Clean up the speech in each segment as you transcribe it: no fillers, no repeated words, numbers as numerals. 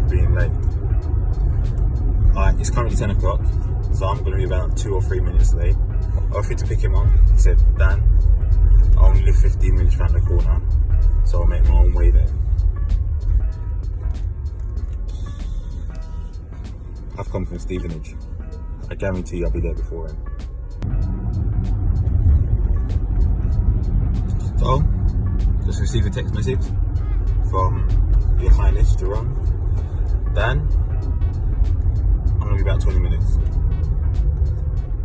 being late. It's currently 10 o'clock, so I'm going to be about 2 or 3 minutes late. I offered to pick him up. He said, Dan, I only live 15 minutes round the corner, so I'll make my own way there. I've come from Stevenage. I guarantee I'll be there before him. So, just received a text message from Your Highness Jerome. Dan, I'm gonna be about 20 minutes.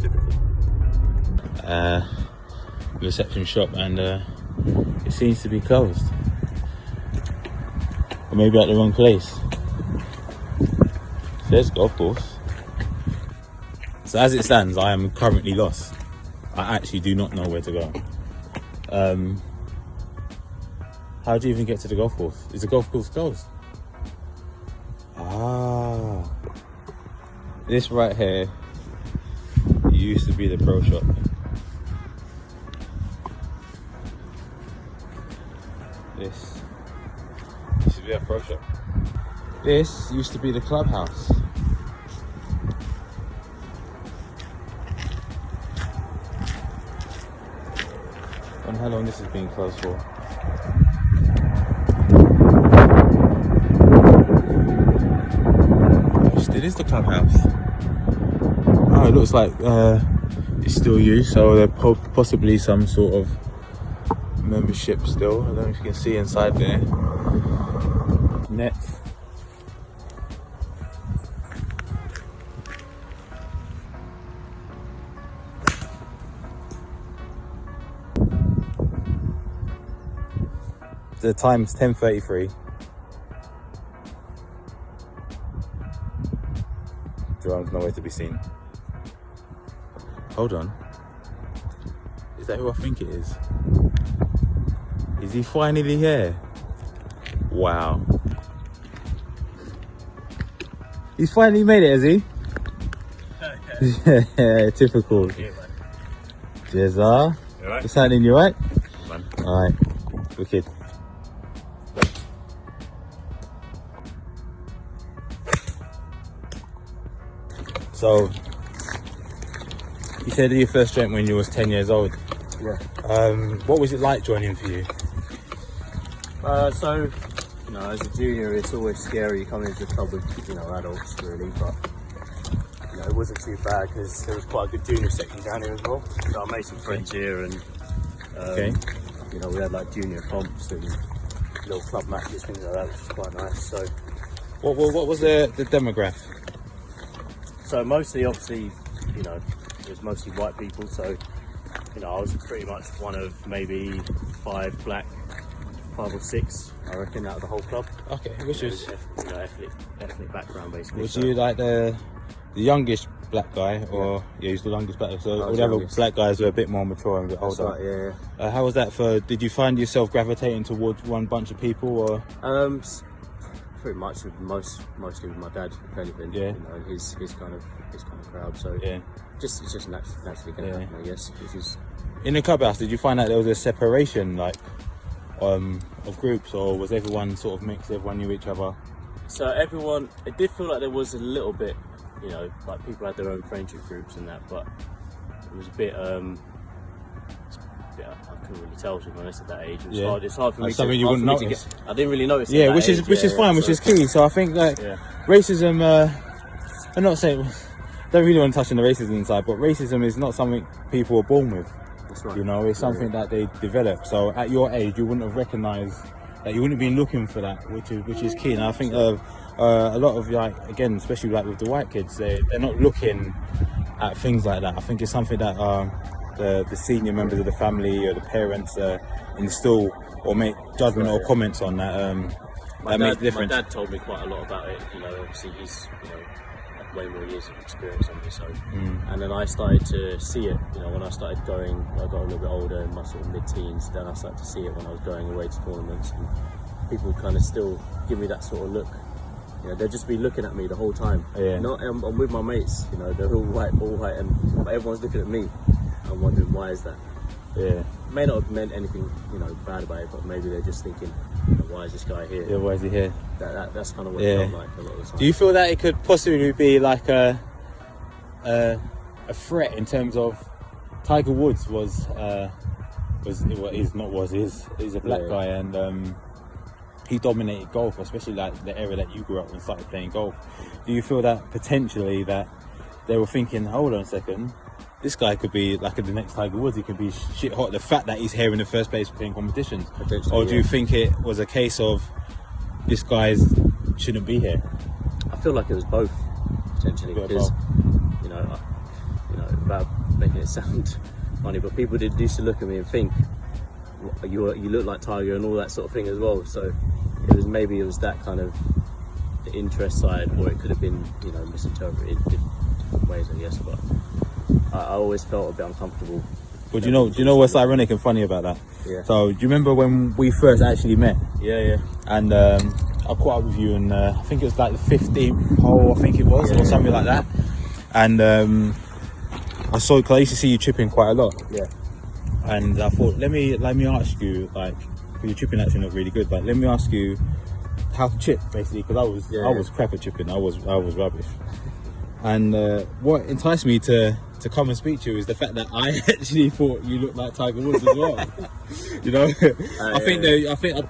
Typical. Reception shop, and it seems to be closed. Or maybe at the wrong place. There's golf course. So as it stands, I am currently lost. I actually do not know where to go. How do you even get to the golf course? Is the golf course closed? Ah, this right here used to be the pro shop. This used to be a pro shop. This used to be the clubhouse. I wonder how long this has been closed for. It is the clubhouse. Oh, it looks like it's still used, so there possibly some sort of membership still. I don't know if you can see inside there. Net. The time's 10:33. Jerome's nowhere to be seen. Hold on. Is that who I think it is? Is he finally here? Wow. He's finally made it, has he? Yeah, typical. Jezza. What's happening, you right? Alright, wicked. So, you said that you first joined when you was 10 years old. Yeah. What was it like joining for you? So, you know, as a junior, it's always scary coming into the club with, you know, adults really, but you know, it wasn't too bad because there was quite a good junior section down here as well. So I made some friends here, and Okay. you know, we had like junior comps and little club matches, things like that, which was quite nice. So, What was the demographic? so mostly, obviously, you know, it was mostly white people. So, you know, I was pretty much one of maybe 5 black, 5 or 6, I reckon, out of the whole club. Okay, which was, you know, ethnic background basically. was So, you like the youngest black guy, or yeah, he's the youngest black guy? So all the other youngest. black guys were a bit more mature and a bit that's older. right, yeah. How was that for? Did you find yourself gravitating towards one bunch of people, or? Pretty much with mostly with my dad, if anything. Yeah. You know, and his kind of crowd. So Yeah. it's just naturally going to happen, I guess. Which is In the clubhouse, did you find that there was a separation, like, of groups, or was everyone sort of mixed? Everyone knew each other. so everyone. It did feel like there was a little bit, you know, like people had their own friendship groups and that, but it was a bit. I couldn't really tell, to be honest, at that age. It was Yeah. hard. It's hard for me. That's something you wouldn't notice. I didn't really notice. Yeah, at which that is age, fine, which so- is key. So I think that Yeah. racism. I'm not saying. Don't really want to touch on the racism side, but racism is not something people are born with. That's right. You know, it's something that they develop. So at your age, you wouldn't have recognised that. You wouldn't have been looking for that, which is key. And I think a lot of, like, again, especially like with the white kids, they're not looking at things like that. I think it's something that the senior members of the family or the parents instill or make judgment or comments on that. That makes a difference. My dad told me quite a lot about it. You know, obviously he's, you know, had way more years of experience on this. So, and then I started to see it. You know, when I started going, I got a little bit older, in my sort of mid-teens. Then I started to see it when I was going away to tournaments, and people kind of still give me that sort of look. You know, they'll just be looking at me the whole time. Yeah. You know, I'm with my mates. You know, they're all white, and everyone's looking at me. I'm wondering, why is that? Yeah. May not have meant anything, bad about it, but maybe they're just thinking, why is this guy here? Yeah, why is he here? That's kind of what it felt like a lot of the time. Do you feel that it could possibly be like a threat in terms of Tiger Woods is a black guy, and he dominated golf, especially like the era that you grew up and started playing golf. Do you feel that potentially that they were thinking, hold on a second, this guy could be like the next Tiger Woods, he could be shit hot, the fact that he's here in the first place playing competitions? Or do you think it was a case of this guy shouldn't be here? I feel like it was both, potentially, because about making it sound funny, but people used to look at me and think you look like Tiger and all that sort of thing as well. So maybe it was that kind of the interest side, or it could have been misinterpreted in different ways, I guess. But I always felt a bit uncomfortable. But do you know what's ironic and funny about that? Yeah. So do you remember when we first actually met? Yeah. And I caught up with you, and I think it was like the 15th hole, I think it was, or something like that. And I saw, because I used to see you chipping quite a lot. Yeah. And I thought, let me ask you, like, your chipping actually looked really good, but let me ask you how to chip, basically, because I was crap at chipping. I was rubbish. And what enticed me to come and speak to you is the fact that I actually thought you looked like Tiger Woods as well. I think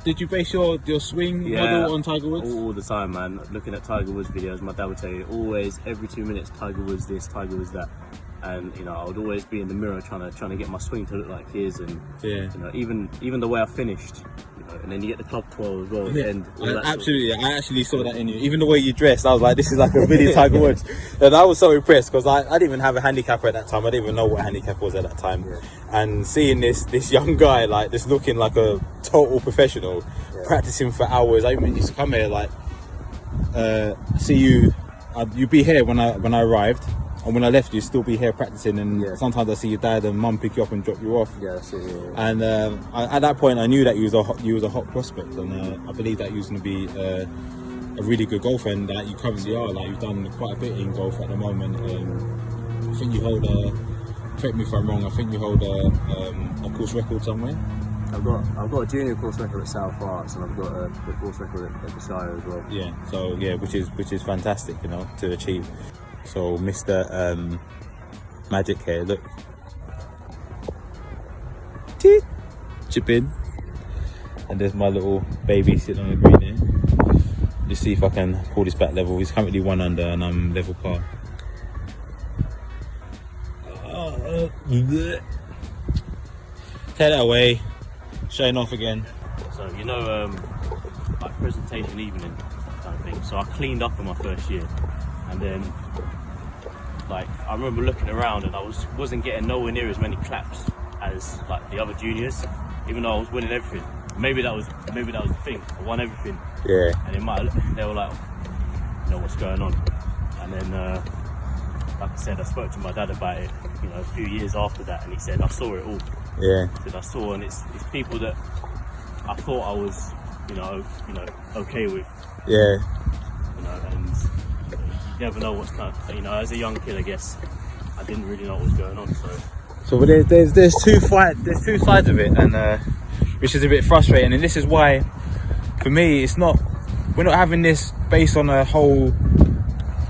did you base your swing model on Tiger Woods? All the time, man. Looking at Tiger Woods videos, my dad would tell you always, every 2 minutes, Tiger Woods this, Tiger Woods that. And I would always be in the mirror trying to get my swing to look like his, and even the way I finished, and then you get the club 12 as well at the end. Absolutely, I actually saw that in you. Even the way you dressed, I was like, this is like a really Tiger Woods. And I was so impressed, because I didn't even have a handicapper at that time. I didn't even know what a handicap was at that time. Yeah. And seeing this young guy, like, this looking like a total professional, practicing for hours. I even used to come here, like, see you. You'd be here when I arrived. And when I left, you'd still be here practicing, and sometimes I see your dad and mum pick you up and drop you off. Yeah, that's it. Yeah. And at that point, I knew that you was a hot prospect, and I believe that you was going to be a really good golfer, and that you currently are. Like, you've done quite a bit in golf at the moment. I think you hold correct me if I'm wrong, I think you hold a course record somewhere. I've got a junior course record at South Arts, and I've got a course record at Desire as well. Yeah. So which is fantastic, to achieve. So Mr. Magic here, look. Chip in. And there's my little baby sitting on the green here. Just see if I can pull this back level. He's currently 1 under and I'm level par. Take that away. Showing off again. So like presentation evening kind of thing. So I cleaned up in my first year, and then like I remember looking around and I wasn't getting nowhere near as many claps as like the other juniors, even though I was winning everything. Maybe that was the thing. I won everything. Yeah. And they were like, what's going on? And then like I said, I spoke to my dad about it, a few years after that, and he said I saw it all. Yeah. He said I saw, and it's people that I thought I was, okay with. Yeah. And you never know what's kind of, as a young kid, I guess I didn't really know what was going on. So there's two sides of it, and which is a bit frustrating. And this is why, for me, we're not having this based on a whole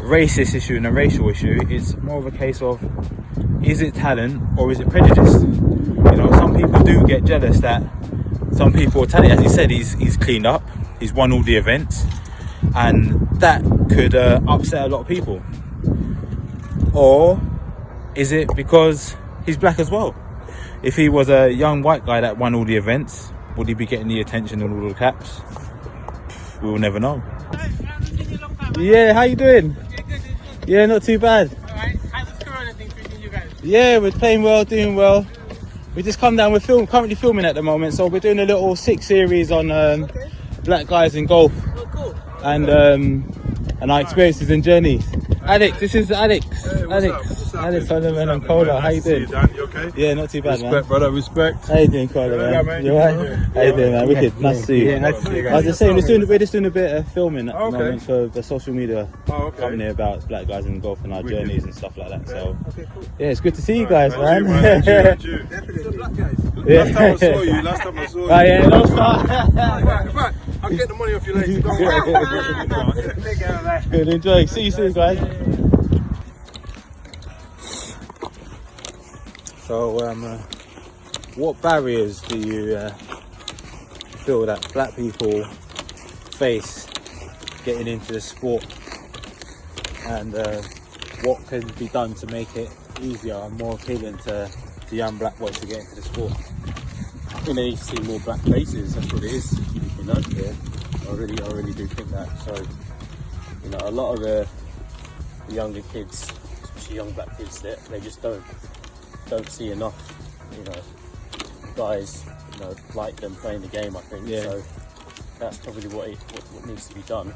racist issue and a racial issue. It's more of a case of, is it talent or is it prejudice? Some people do get jealous that some people are talented. As he said, he's cleaned up, he's won all the events, and that could upset a lot of people. Or is it because he's black as well? If he was a young white guy that won all the events, would he be getting the attention and all the caps? We will never know. Yeah, how you doing? Yeah, not too bad. Alright, how's this corona thing treating you guys? Yeah, we're playing well, doing well. We just come down, we're currently filming at the moment, so we're doing a little 6 series on black guys in golf. Oh, cool. And our experiences and journeys. Alex, this is Alex. Hey, Alex Solomon and Cola. How you doing? Dan, you okay? Yeah, not too bad, Respect, brother, respect. How you doing, Cola, man? man. You alright? How you doing, man? Wicked. Nice to see you. Yeah, nice to see you guys. I was just saying, we're just doing a bit of filming at the moment for the social media company about black guys in golf and our journeys and stuff like that. So, Okay, cool. yeah, it's good to see you guys, man. You. Definitely. So black guys. Yeah. Last time I saw you, Oh yeah, no start. In fact, I'll get the money off you later. Don't worry. Good, enjoy. See you soon, guys. So, what barriers do you feel that black people face getting into the sport, and what can be done to make it easier and more appealing to the young black boys to get into the sport? I think they need to see more black faces. That's what it is. You know, I really do think that. So, you know, a lot of the younger kids, especially young black kids, they just don't see enough. You know, guys, you know, like them playing the game. I think so. That's probably what needs to be done.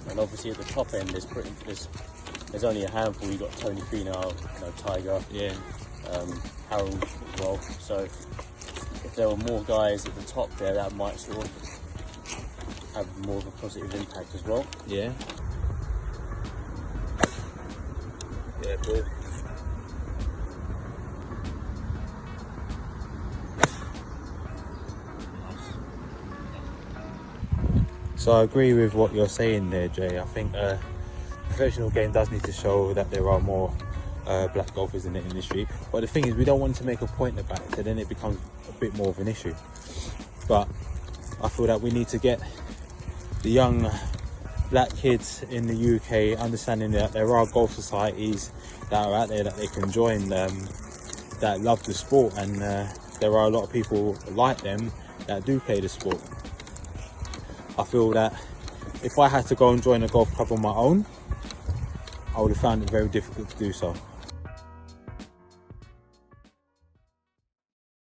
And obviously at the top end, there's only a handful. You got Tony Finau, you know, Tiger, Harold as well. So if there were more guys at the top there, that might sort of have more of a positive impact as well. Yeah. Yeah, cool. So I agree with what you're saying there, Jay. I think professional game does need to show that there are more black golfers in the industry. But the thing is, we don't want to make a point about it, so then it becomes a bit more of an issue. But I feel that we need to get the young black kids in the UK understanding that there are golf societies that are out there that they can join, that love the sport, and there are a lot of people like them that do play the sport. I feel that if I had to go and join a golf club on my own, I would have found it very difficult to do so.